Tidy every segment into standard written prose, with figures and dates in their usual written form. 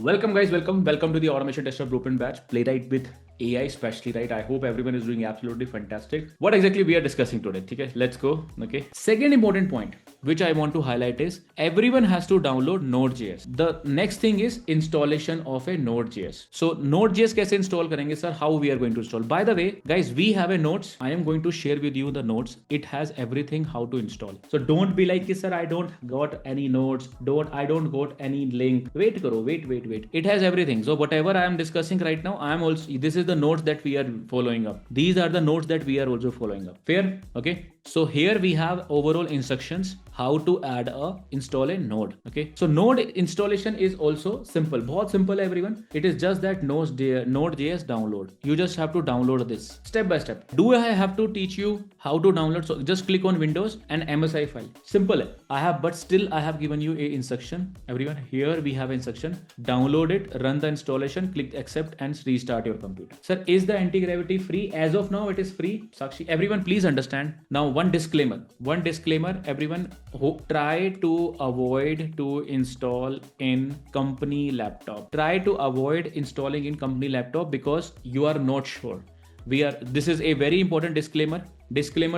Welcome guys, welcome to the Automation Tester Blueprint batch, Playwright with AI especially, right? I hope everyone is doing absolutely fantastic. What exactly we are discussing today? Okay, let's go. Okay. Second important point which I want to highlight is everyone has to download Node.js. The next thing is installation of a Node.js. So Node.js कैसे install करेंगे sir? How we are going to install? By the way, guys, we have a notes. I am going to share with you the notes. It has everything how to install. So don't be like, sir, I don't got any notes. I don't got any link. Wait, karo, wait. It has everything. So whatever I am discussing right now, I am also, this is the notes that we are following up. These are the notes that we are also following up. Fair? Okay. So here we have overall instructions how to install a node. Okay. So node installation is also simple. बहुत simple everyone. It is just that Node.js download. You just have to download this step by step. Do I have to teach you how to download? So just click on Windows and MSI file. Simple. I have given you a instruction. Everyone, here we have instruction. Download it, run the installation, click accept and restart your computer. Sir, is the anti-gravity free? As of now, it is free. Sakshi, everyone please understand. Now one disclaimer, everyone try to avoid to install in company laptop. Try to avoid installing in company laptop because you are not sure. This is a very important disclaimer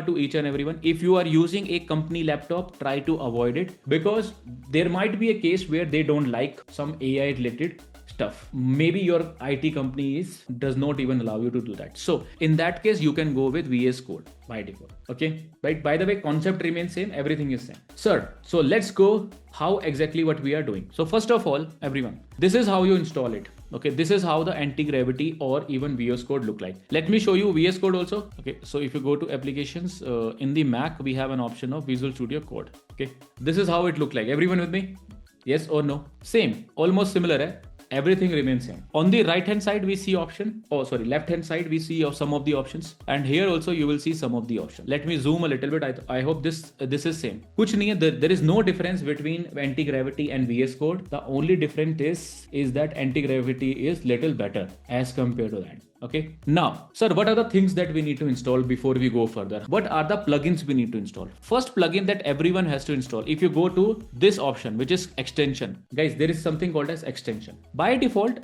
to each and everyone. If you are using a company laptop, try to avoid it because there might be a case where they don't like some AI related stuff. Maybe your IT company does not even allow you to do that. So in that case, you can go with VS Code by default. Okay. Right. By the way, concept remains same. Everything is same. Sir, so let's go how exactly what we are doing. So first of all, everyone, this is how you install it. Okay, this is how the anti-gravity or even VS Code look like. Let me show you VS Code also. Okay, so if you go to applications in the Mac, we have an option of Visual Studio Code. Okay, this is how it look like. Everyone with me? Yes or no? Same, almost similar. Eh? Everything remains same. On the right hand side we see option, left hand side we see some of the options, and here also you will see some of the options. Let me zoom a little bit. I hope this is same. Kuch nahi hai, there is no difference between anti-gravity and VS Code. The only difference is that anti-gravity is little better as compared to that. Okay. Now, sir, what are the things that we need to install before we go further? What are the plugins we need to install? First plugin that everyone has to install. If you go to this option, which is extension, guys, there is something called as extension. By default,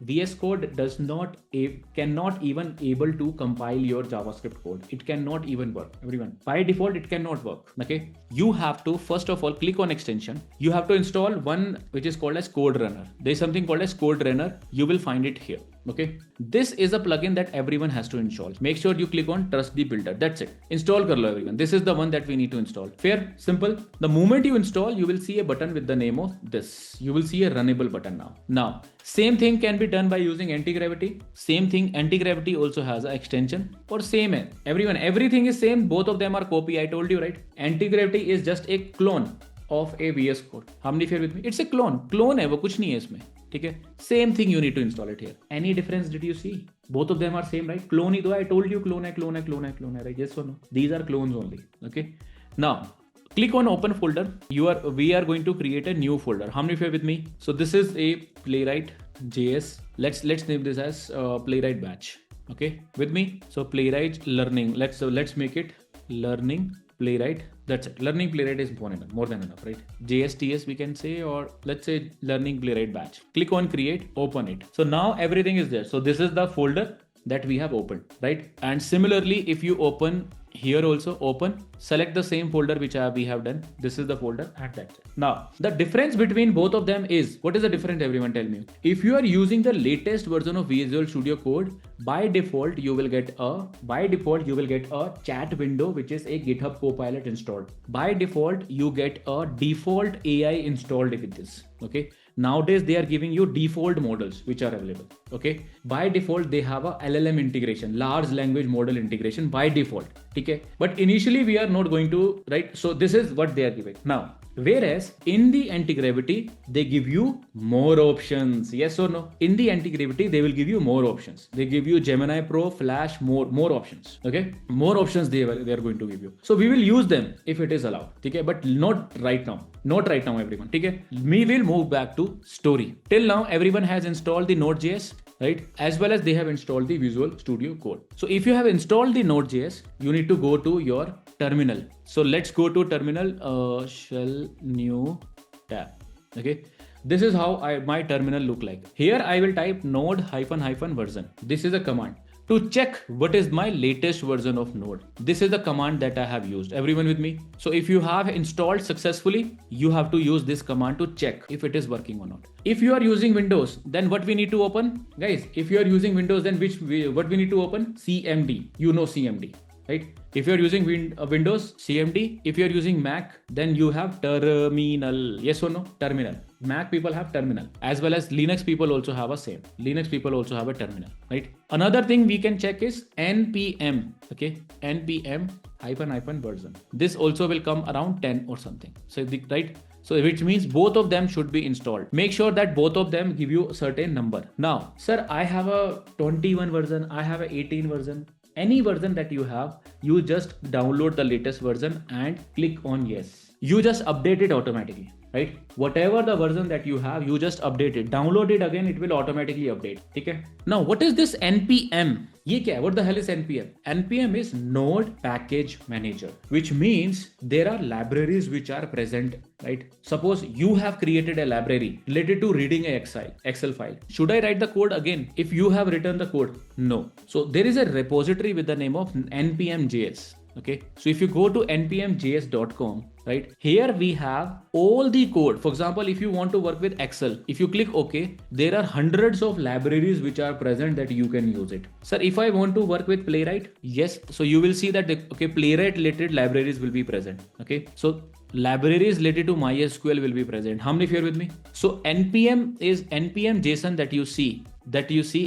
VS Code cannot even able to compile your JavaScript code. It cannot even work. Everyone, by default, it cannot work. Okay. You have to first of all click on extension. You have to install one which is called as Code Runner. There is something called as Code Runner. You will find it here. Okay, this is a plugin that everyone has to install. Make sure you click on Trust the Builder. That's it. Install kar lo everyone. This is the one that we need to install. Fair, simple. The moment you install, you will see a button with the name of this. You will see a runnable button now. Now, same thing can be done by using anti-gravity. Same thing, anti-gravity also has an extension. Or same hai. Everyone, everything is same. Both of them are copy. I told you, right? Anti-gravity is just a clone of a VS Code. How many here with me? It's a clone. Clone hai, wo kuch nahi hai isme. Okay. Same thing you need to install it here. Any difference did you see? Both of them are same, right? Clone hi do. I told you clone hai, right? Yes or no? These are clones only. Okay. Now click on open folder. We are going to create a new folder. How many of you are with me? So this is a Playwright JS. Let's name this as Playwright batch. Okay, with me. So Playwright learning. Let's make it learning Playwright. That's it. Learning Playwright is more than enough, right? JSTS we can say, or let's say learning Playwright batch. Click on create, open it. So now everything is there. So this is the folder that we have opened, right? And similarly, if you open here also open, select the same folder which we have done. This is the folder and that's it. Now, the difference between both of them is, what is the difference? Everyone tell me. If you are using the latest version of Visual Studio Code, by default, you will get a chat window, which is a GitHub Copilot installed. By default, you get a default AI installed with this. Okay. Nowadays, they are giving you default models which are available. Okay. By default, they have a LLM integration, large language model integration by default. Okay. But initially we are not going to, right? So this is what they are giving. Now, whereas in the anti-gravity, they give you more options. Yes or no? In the anti-gravity, they will give you more options. They give you Gemini Pro, Flash, more options. Okay. More options they are going to give you. So we will use them if it is allowed. Okay. But not right now. Not right now, everyone. Okay. We will move back to story. Till now, everyone has installed the Node.js. Right? As well as they have installed the Visual Studio Code. So if you have installed the Node.js, you need to go to your terminal. So let's go to terminal, shell new tab. Okay. This is how my terminal look like. Here I will type node -- version. This is a command to check what is my latest version of node. This is the command that I have used. Everyone with me? So if you have installed successfully, you have to use this command to check if it is working or not. If you are using Windows, then what we need to open? Guys, if you are using Windows, then what we need to open? CMD. You know CMD, right? If you're using Windows, CMD. If you're using Mac, then you have terminal. Yes or no? Terminal. Mac people have terminal, as well as Linux people also have a same. Linux people also have a terminal, right? Another thing we can check is npm. Okay, npm -- version. This also will come around 10 or something. So right. So which means both of them should be installed. Make sure that both of them give you a certain number. Now, sir, I have a 21 version. I have a 18 version. Any version that you have, you just download the latest version and click on yes. You just update it automatically, right? Whatever the version that you have, you just update it. Download it again, it will automatically update. Okay? Now, what is this npm? Ye kya hai? What the hell is npm? npm is Node Package Manager, which means there are libraries which are present, right? Suppose you have created a library related to reading a Excel file. Should I write the code again if you have written the code? No. So there is a repository with the name of npm.js. Okay, so if you go to npmjs.com, right, here we have all the code. For example, if you want to work with Excel, if you click OK, there are hundreds of libraries which are present that you can use it. Sir, if I want to work with Playwright, yes, so you will see that Playwright related libraries will be present. Okay, so libraries related to MySQL will be present. How many of you are with me? So npm is npm JSON that you see.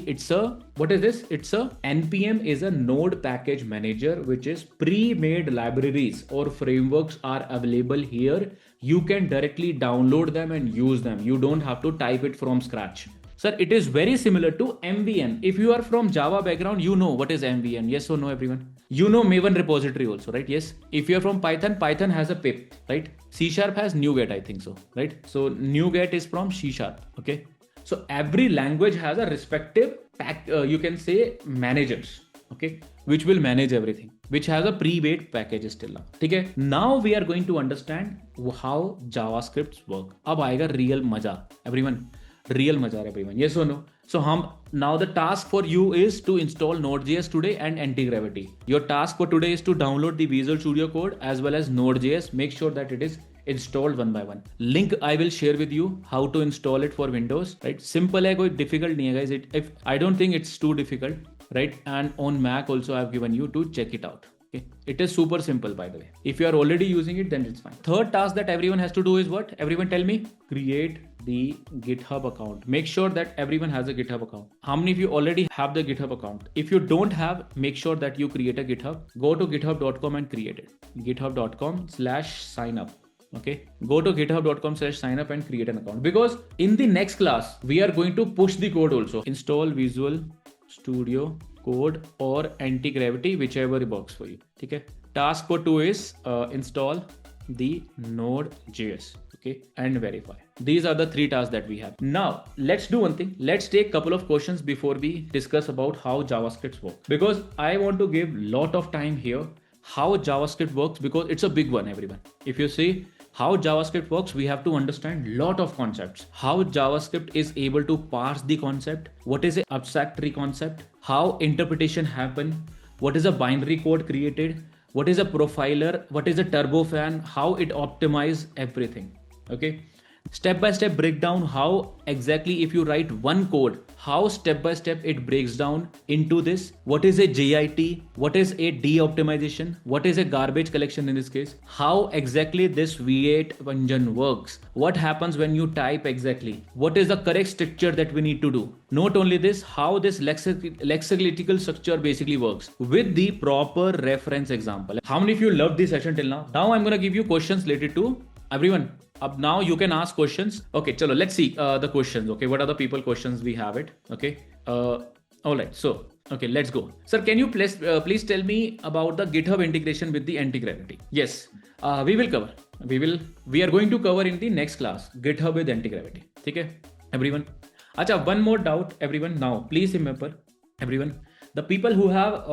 It's a, what is this? It's a npm is a Node Package Manager, which is pre-made libraries or frameworks are available here. You can directly download them and use them. You don't have to type it from scratch. Sir, it is very similar to MVN. If you are from Java background, you know what is MVN. Yes or no, everyone? You know Maven repository also, right? Yes. If you are from Python, Python has a pip, right? C# has NuGet, I think so, right? So NuGet is from C#. Okay. So every language has a respective you can say managers, okay, which will manage everything, which has a pre-made packages till now. Okay. Now we are going to understand how JavaScripts work. Ab aayega real maja, everyone. Real maja, everyone. Yes or no? So now the task for you is to install Node.js today and anti-gravity. Your task for today is to download the Visual Studio Code as well as Node.js. Make sure that it is installed one by one. Link I will share with you how to install it for Windows, right? Simple hai, koi difficult nahi hai guys. I don't think it's too difficult, right? And on Mac also I've given you to check it out. Okay. It is super simple, by the way. If you are already using it, then it's fine. Third task that everyone has to do is what? Everyone tell me. Create the GitHub account. Make sure that everyone has a GitHub account. How many of you already have the GitHub account? If you don't have, make sure that you create a GitHub. Go to github.com and create it. github.com/signup. Okay. Go to github.com/signup and create an account. Because in the next class, we are going to push the code also. Install Visual Studio Code or anti-gravity, whichever works for you. Okay. Task for 2 is install the Node.js. Okay, and verify. These are the 3 tasks that we have. Now let's do one thing. Let's take a couple of questions before we discuss about how JavaScript works, because I want to give lot of time here how JavaScript works, because it's a big one, everyone. If you see how JavaScript works, we have to understand lot of concepts. How JavaScript is able to parse the concept, what is an abstract tree concept, how interpretation happen, what is a binary code created, what is a profiler, what is a turbofan, how it optimize everything. Okay, step by step breakdown how exactly if you write one code, how step by step it breaks down into this. What is a JIT? What is a de-optimization? What is a garbage collection in this case? How exactly this V8 engine works? What happens when you type exactly? What is the correct structure that we need to do? Not only this, how this lexical structure basically works with the proper reference example. How many of you loved this session till now? Now I'm going to give you questions related to everyone. Up now you can ask questions. Okay, chalo, let's see the questions. Okay, what are the people questions we have it? Okay, all right. So, okay, let's go. Sir, can you please tell me about the GitHub integration with the anti-gravity? Yes, we will cover. We are going to cover in the next class GitHub with anti-gravity. Okay, everyone. Acha, one more doubt, everyone. Now, please remember, everyone. The people who have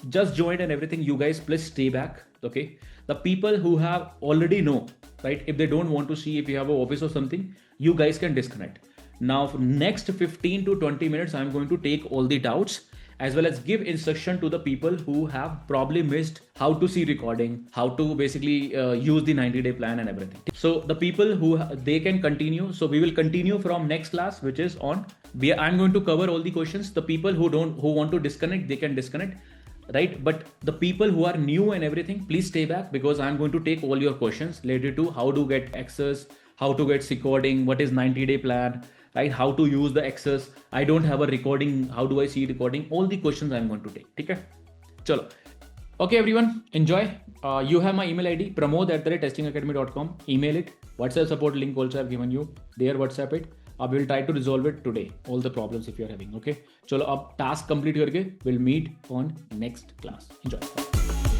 just joined and everything, you guys please stay back. Okay, the people who have already know, right? If they don't want to see, if you have an office or something, you guys can disconnect. Now for next 15 to 20 minutes, I'm going to take all the doubts as well as give instruction to the people who have probably missed how to see recording, how to basically use the 90-day plan and everything. So the people who they can continue. So we will continue from next class, which is on. I'm going to cover all the questions. The people who want to disconnect, they can disconnect, right? But the people who are new and everything, please stay back, because I'm going to take all your questions related to how to get access, how to get recording, what is 90-day plan, right? How to use the access. I don't have a recording. How do I see recording? All the questions I'm going to take. Okay, chalo. Okay, everyone, enjoy. You have my email ID, pramod@testingacademy.com. Email it. WhatsApp support link also I've given you. There, WhatsApp it. I will try to resolve it today, all the problems if you're having. Okay, chalo, ab task complete करके we'll meet on next class. Enjoy.